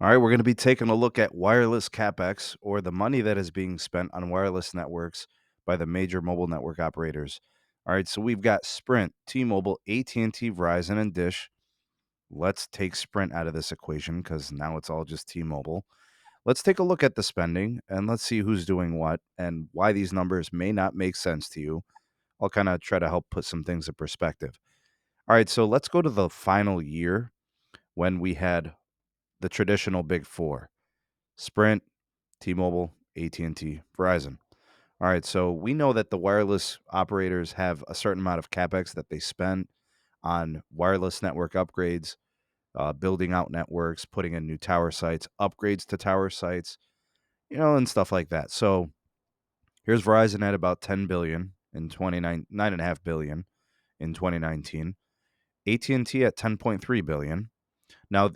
All right, we're going to be taking a look at wireless capex, or the money that is being spent on wireless networks by the major mobile network operators. All right, so we've got Sprint, T-Mobile, AT&T, Verizon, and Dish. Let's take Sprint out of this equation because now it's all just T-Mobile. Let's take a look at the spending and let's see who's doing what and why these numbers may not make sense to you. I'll kind of try to help put some things in perspective. All right, so let's go to the final year when we had the traditional big four: Sprint, T-Mobile, AT&T, Verizon. All right, so we know that the wireless operators have a certain amount of capex that they spend on wireless network upgrades, building out networks, putting in new tower sites, upgrades to tower sites, and stuff like that. So here's Verizon at about 10 billion in 29, 9.5 billion in 2019, AT&T at 10.3 billion. Now,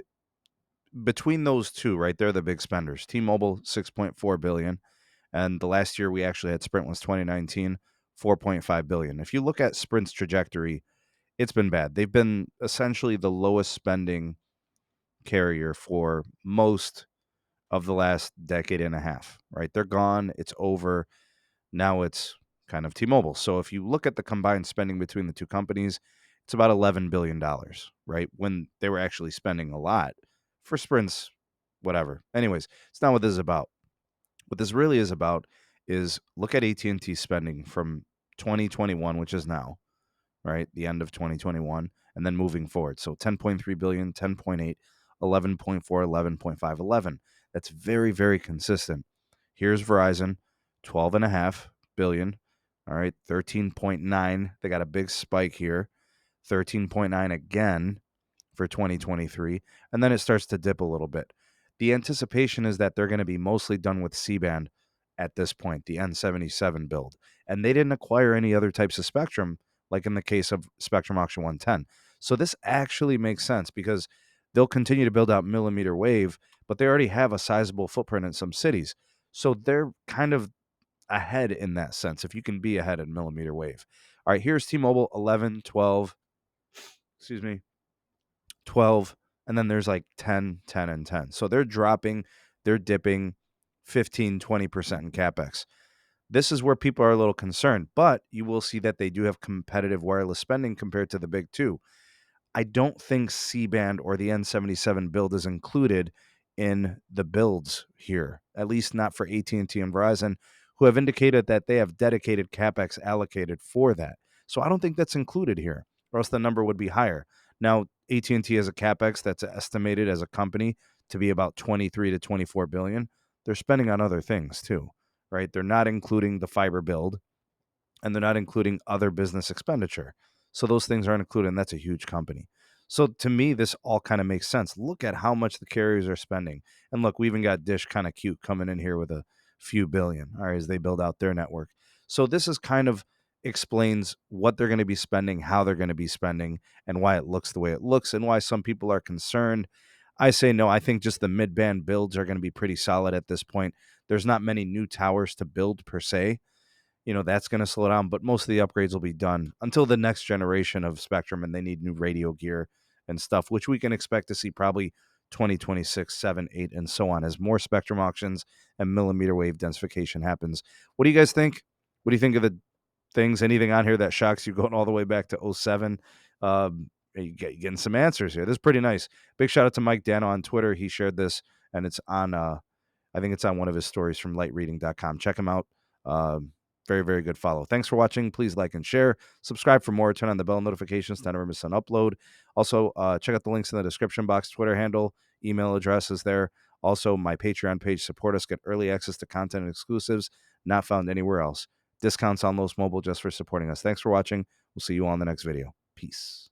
between those two, right, they're the big spenders. T-Mobile 6.4 billion. And the last year we actually had Sprint was 2019, 4.5 billion. If you look at Sprint's trajectory, it's been bad. They've been essentially the lowest spending carrier for most of the last decade and a half, right? They're gone. It's over. Now it's kind of T-Mobile. So if you look at the combined spending between the two companies, it's about $11 billion, right? When they were actually spending a lot for Sprint's whatever. Anyways, it's not what this is about. What this really is about is look at AT&T spending from 2021, which is now, right? The end of 2021, and then moving forward. So 10.3 billion, 10.8, 11.4, 11.5, 11. That's very, very consistent. Here's Verizon, 12.5 billion. All right, 13.9. They got a big spike here. 13.9 again for 2023, and then it starts to dip a little bit. The anticipation is that they're going to be mostly done with C-band at this point, the N77 build. And they didn't acquire any other types of spectrum, like in the case of Spectrum Auction 110. So this actually makes sense because they'll continue to build out millimeter wave, but they already have a sizable footprint in some cities. So they're kind of ahead in that sense, if you can be ahead in millimeter wave. All right, here's T-Mobile 11, 12, excuse me, 12, and then there's like 10, 10, and 10. So they're dipping 15, 20% in capex. This is where people are a little concerned, but you will see that they do have competitive wireless spending compared to the big two. I don't think C-band or the N77 build is included in the builds here, at least not for AT&T and Verizon, who have indicated that they have dedicated capex allocated for that. So I don't think that's included here, or else the number would be higher. Now, AT&T has a capex that's estimated as a company to be about 23 to 24 billion. They're spending on other things too, right? They're not including the fiber build, and they're not including other business expenditure. So those things aren't included, and that's a huge company. So to me, this all kind of makes sense. Look at how much the carriers are spending. And look, we even got Dish kind of cute coming in here with a few billion, all right, as they build out their network. So this is kind of explains what they're going to be spending, how they're going to be spending, and why it looks the way it looks, and why some people are concerned. I say no. I think just the mid-band builds are going to be pretty solid at this point. There's not many new towers to build per se. That's going to slow down, but most of the upgrades will be done until the next generation of spectrum, and they need new radio gear and stuff, which we can expect to see probably 2026, 7, 8, and so on as more spectrum auctions and millimeter wave densification happens. What do you guys think? What do you think of the things? Anything on here that shocks you going all the way back to '07? You getting some answers here. This is pretty nice. Big shout out to Mike Dano on Twitter. He shared this, and it's on, I think it's on one of his stories from lightreading.com. Check him out. Very, very good follow. Thanks for watching. Please like and share. Subscribe for more. Turn on the bell notifications to never miss an upload. Also, check out the links in the description box. Twitter handle, email address is there. Also, my Patreon page. Support us. Get early access to content and exclusives not found anywhere else. Discounts on Los Mobile just for supporting us. Thanks for watching. We'll see you on the next video. Peace.